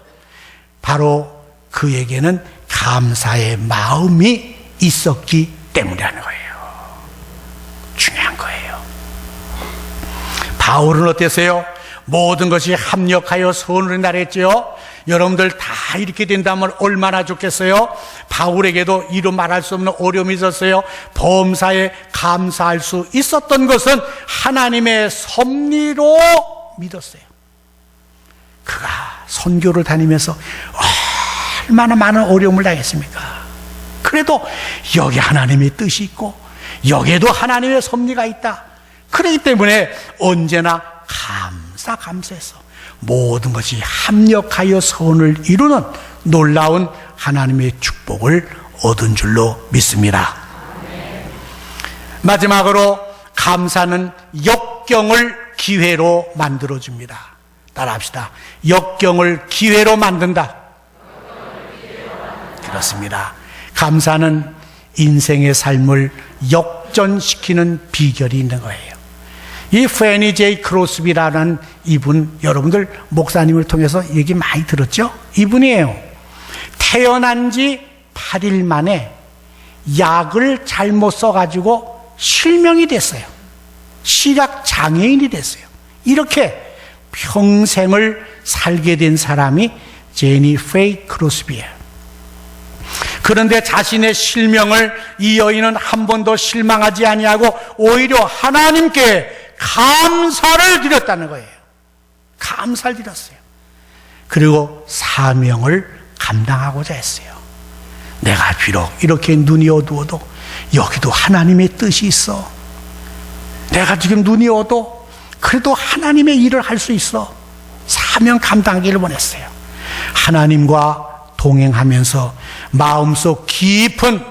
[SPEAKER 1] 바로 그에게는 감사의 마음이 있었기 때문이라는 거예요. 중요한 거예요. 바울은 어땠어요? 모든 것이 합력하여 선을 인하였죠. 여러분들 다 이렇게 된다면 얼마나 좋겠어요? 바울에게도 이루 말할 수 없는 어려움이 있었어요. 범사에 감사할 수 있었던 것은 하나님의 섭리로 믿었어요. 그가 선교를 다니면서 얼마나 많은 어려움을 당했습니까? 그래도 여기 하나님의 뜻이 있고 여기에도 하나님의 섭리가 있다. 그렇기 때문에 언제나 감사해서 모든 것이 합력하여 선을 이루는 놀라운 하나님의 축복을 얻은 줄로 믿습니다. 마지막으로 감사는 역경을 기회로 만들어줍니다. 따라합시다. 역경을 기회로 만든다. 그렇습니다. 감사는 인생의 삶을 역전시키는 비결이 있는 거예요. 이 페니 제이 크로스비라는 이분, 여러분들 목사님을 통해서 얘기 많이 들었죠? 이분이에요. 태어난 지 8일 만에 약을 잘못 써가지고 실명이 됐어요. 시각 장애인이 됐어요. 이렇게 평생을 살게 된 사람이 제니 페이 크로스비예요. 그런데 자신의 실명을 이 여인은 한 번도 실망하지 아니하고 오히려 하나님께 감사를 드렸다는 거예요. 감사를 드렸어요. 그리고 사명을 감당하고자 했어요. 내가 비록 이렇게 눈이 어두워도 여기도 하나님의 뜻이 있어. 내가 지금 눈이 어두워 그래도 하나님의 일을 할 수 있어. 사명 감당하기를 원했어요. 하나님과 동행하면서 마음속 깊은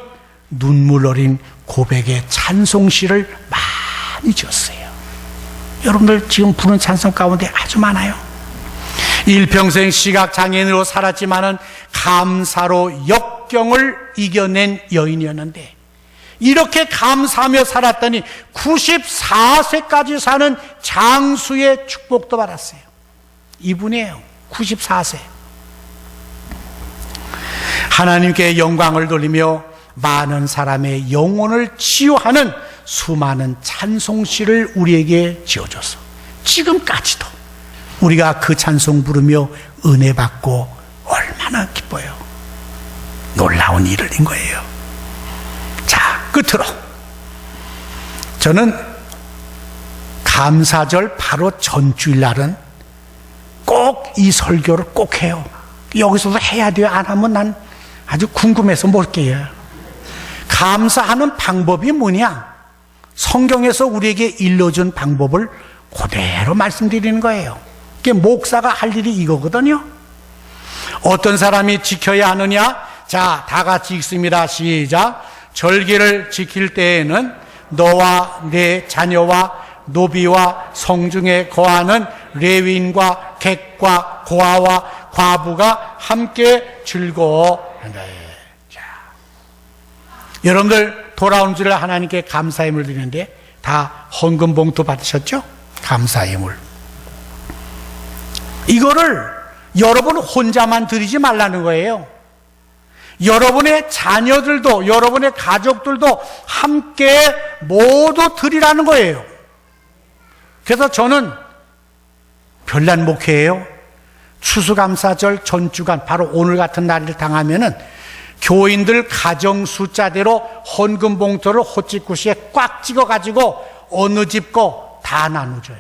[SPEAKER 1] 눈물 어린 고백의 찬송시를 많이 지었어요. 여러분들 지금 부른 찬송 가운데 아주 많아요. 일평생 시각장애인으로 살았지만은 감사로 역경을 이겨낸 여인이었는데 이렇게 감사하며 살았더니 94세까지 사는 장수의 축복도 받았어요. 이분이에요. 94세. 하나님께 영광을 돌리며 많은 사람의 영혼을 치유하는 수많은 찬송시를 우리에게 지어줘서 지금까지도 우리가 그 찬송 부르며 은혜 받고 얼마나 기뻐요. 놀라운 일인 거예요. 자, 끝으로 저는 감사절 바로 전주일 날은 꼭 이 설교를 꼭 해요. 여기서도 해야 돼요. 안 하면 난 아주 궁금해서 못 깨요. 감사하는 방법이 뭐냐? 성경에서 우리에게 일러준 방법을 그대로 말씀드리는 거예요. 그게 목사가 할 일이 이거거든요. 어떤 사람이 지켜야 하느냐? 자, 다 같이 읽습니다. 시작. 절기를 지킬 때에는 너와 내 자녀와 노비와 성중에 거하는 레위인과 객과 고아와 과부가 함께 즐거워한다. 자, 여러분들 돌아온 줄을 하나님께 감사의 예물 드리는데 다 헌금 봉투 받으셨죠? 감사의 예물. 이거를 여러분 혼자만 드리지 말라는 거예요. 여러분의 자녀들도, 여러분의 가족들도 함께 모두 드리라는 거예요. 그래서 저는 별난 목회예요. 추수감사절 전주간, 바로 오늘 같은 날을 당하면은 교인들 가정 숫자대로 헌금 봉투를 호치쿠시에 꽉 찍어가지고 어느 집 거 다 나눠줘요.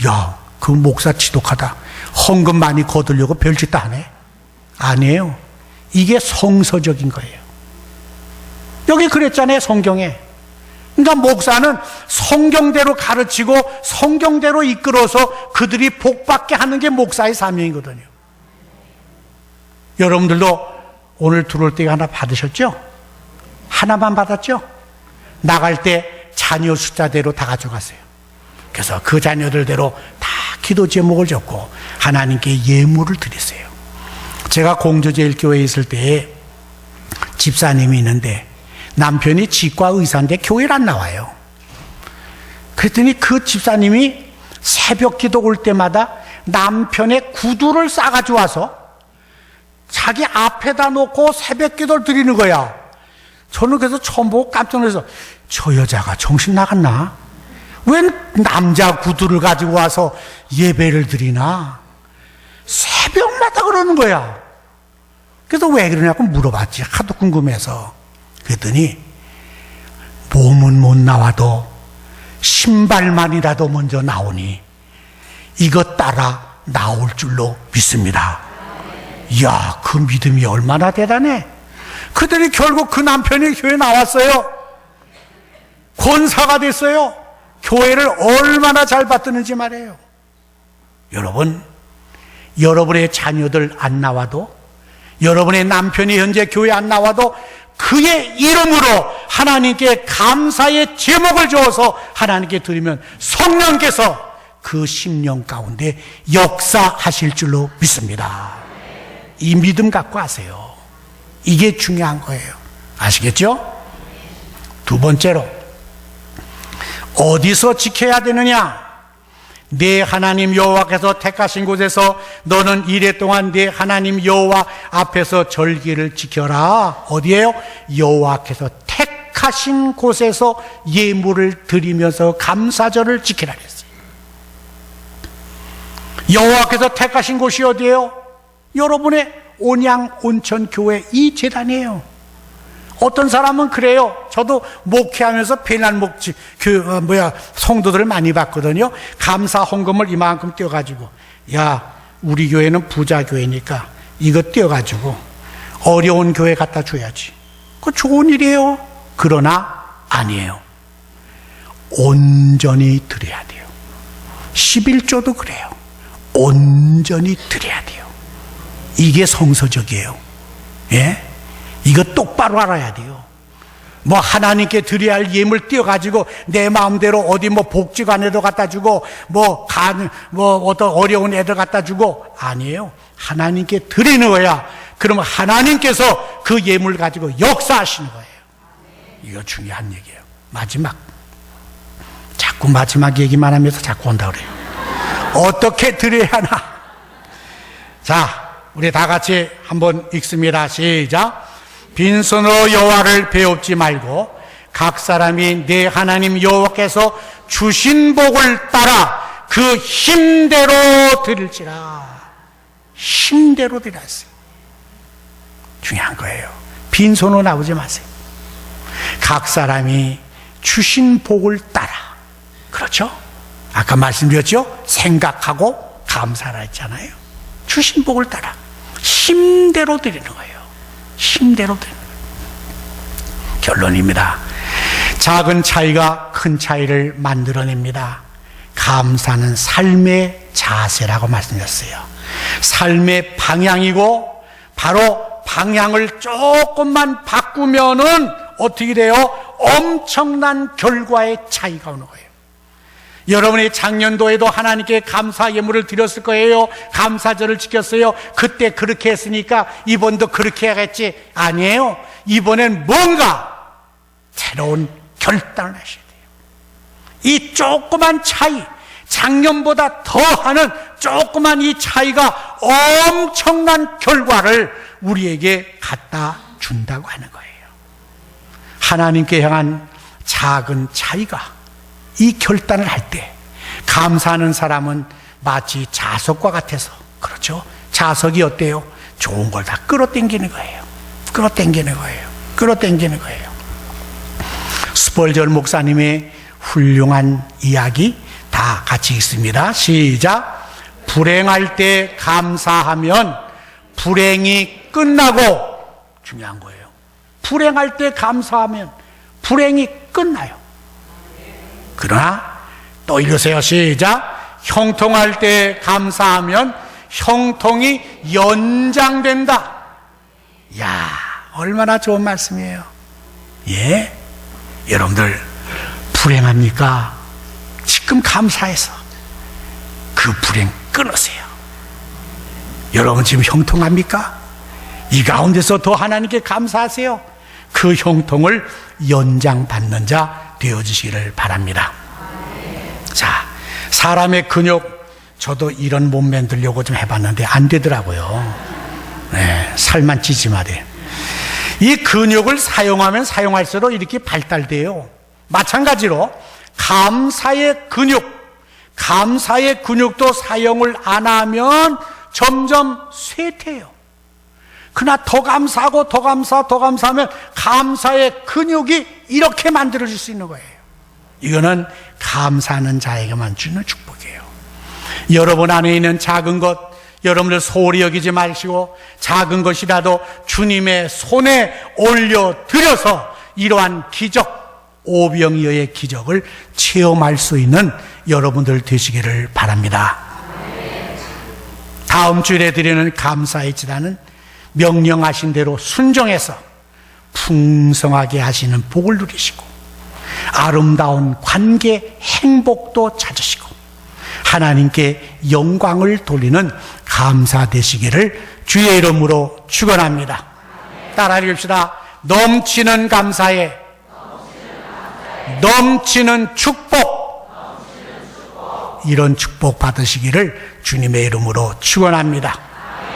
[SPEAKER 1] 야, 그 목사 지독하다. 헌금 많이 거두려고 별짓 다 하네. 아니에요. 이게 성서적인 거예요. 여기 그랬잖아요, 성경에. 그러니까 목사는 성경대로 가르치고 성경대로 이끌어서 그들이 복받게 하는 게 목사의 사명이거든요. 여러분들도 오늘 들어올 때 하나 받으셨죠? 하나만 받았죠? 나갈 때 자녀 숫자대로 다 가져갔어요. 그래서 그 자녀들대로 다 기도 제목을 적고 하나님께 예물을 드렸어요. 제가 공주제일교회에 있을 때 집사님이 있는데 남편이 치과 의사인데 교회를 안 나와요. 그랬더니 그 집사님이 새벽 기도 올 때마다 남편의 구두를 싸가지고 와서 자기 앞에다 놓고 새벽 기도를 드리는 거야. 저는 그래서 처음 보고 깜짝 놀라서 저 여자가 정신 나갔나? 왜 남자 구두를 가지고 와서 예배를 드리나? 새벽마다 그러는 거야. 그래서 왜 그러냐고 물어봤지. 하도 궁금해서. 그랬더니 몸은 못 나와도 신발만이라도 먼저 나오니 이것 따라 나올 줄로 믿습니다. 이야, 그 믿음이 얼마나 대단해. 그들이 결국 그 남편이 교회 나왔어요. 권사가 됐어요. 교회를 얼마나 잘 받드는지 말이에요. 여러분, 여러분의 자녀들 안 나와도, 여러분의 남편이 현재 교회 안 나와도 그의 이름으로 하나님께 감사의 제목을 주어서 하나님께 드리면 성령께서 그 심령 가운데 역사하실 줄로 믿습니다. 이 믿음 갖고 하세요. 이게 중요한 거예요. 아시겠죠? 두 번째로, 어디서 지켜야 되느냐? 내 하나님 여호와께서 택하신 곳에서 너는 이래 동안 내 하나님 여호와 앞에서 절기를 지켜라. 어디에요? 여호와께서 택하신 곳에서 예물을 드리면서 감사절을 지키라 그랬어요. 여호와께서 택하신 곳이 어디예요? 여러분의 온양 온천교회 이 재단이에요. 어떤 사람은 그래요. 저도 목회하면서 배난 목지 성도들을 많이 봤거든요. 감사 헌금을 이만큼 떼어가지고, 야, 우리 교회는 부자 교회니까 이거 떼어가지고 어려운 교회 갖다 줘야지. 그거 좋은 일이에요. 그러나 아니에요. 온전히 드려야 돼요. 11조도 그래요. 온전히 드려야 돼요. 이게 성서적이에요. 예? 이거 똑바로 알아야 돼요. 뭐 하나님께 드려야 할 예물 띄어가지고 내 마음대로 어디 뭐 복지관에도 갖다 주고 뭐 어떤 어려운 애들 갖다 주고, 아니에요. 하나님께 드리는 거야. 그러면 하나님께서 그 예물 가지고 역사하시는 거예요. 이거 중요한 얘기예요. 마지막, 자꾸 마지막 얘기만 하면서 자꾸 온다 그래요. 어떻게 드려야 하나? 자, 우리 다 같이 한번 읽습니다. 시작. 빈손으로 여호와를 배웁지 말고 각 사람이 내 하나님 여호와께서 주신 복을 따라 그 힘대로 드릴지라. 힘대로 드렸어요. 중요한 거예요. 빈손으로 나오지 마세요. 각 사람이 주신 복을 따라. 그렇죠? 아까 말씀드렸죠? 생각하고 감사라 했잖아요. 주신 복을 따라 힘대로 드리는 거예요. 힘대로 드리는 거예요. 결론입니다. 작은 차이가 큰 차이를 만들어냅니다. 감사는 삶의 자세라고 말씀드렸어요. 삶의 방향이고, 바로 방향을 조금만 바꾸면은 어떻게 돼요? 엄청난 결과의 차이가 오는 거예요. 여러분이 작년도에도 하나님께 감사 예물을 드렸을 거예요. 감사절을 지켰어요. 그때 그렇게 했으니까 이번도 그렇게 해야겠지. 아니에요. 이번엔 뭔가 새로운 결단을 하셔야 돼요. 이 조그만 차이, 작년보다 더하는 조그만 이 차이가 엄청난 결과를 우리에게 갖다 준다고 하는 거예요. 하나님께 향한 작은 차이가 이 결단을 할 때 감사하는 사람은 마치 자석과 같아서, 그렇죠? 자석이 어때요? 좋은 걸 다 끌어당기는 거예요. 끌어당기는 거예요. 끌어당기는 거예요. 스펄전 목사님의 훌륭한 이야기 다 같이 있습니다. 시작. 불행할 때 감사하면 불행이 끝나고, 중요한 거예요. 불행할 때 감사하면 불행이 끝나요. 그러나 또 읽으세요. 시작. 형통할 때 감사하면 형통이 연장된다. 야, 얼마나 좋은 말씀이에요. 예? 여러분들 불행합니까? 지금 감사해서 그 불행 끊으세요. 여러분 지금 형통합니까? 이 가운데서 더 하나님께 감사하세요. 그 형통을 연장받는 자 되어주시기를 바랍니다. 자, 사람의 근육, 저도 이런 몸 만들려고 좀 해봤는데 안 되더라고요. 네, 살만 찌지 말이에요. 이 근육을 사용하면 사용할수록 이렇게 발달돼요. 마찬가지로 감사의 근육도 사용을 안 하면 점점 쇠퇴해요. 그러나 더 감사하고 더 감사하면 감사의 근육이 이렇게 만들어질 수 있는 거예요. 이거는 감사하는 자에게만 주는 축복이에요. 여러분 안에 있는 작은 것, 여러분들 소홀히 여기지 마시고 작은 것이라도 주님의 손에 올려드려서 이러한 기적, 오병이어의 기적을 체험할 수 있는 여러분들 되시기를 바랍니다. 다음 주일에 드리는 감사의 제단은 명령하신 대로 순종해서 풍성하게 하시는 복을 누리시고 아름다운 관계 행복도 찾으시고 하나님께 영광을 돌리는 감사 되시기를 주의 이름으로 축원합니다. 따라 읽읍시다. 넘치는 감사에 넘치는 축복, 이런 축복 받으시기를 주님의 이름으로 축원합니다.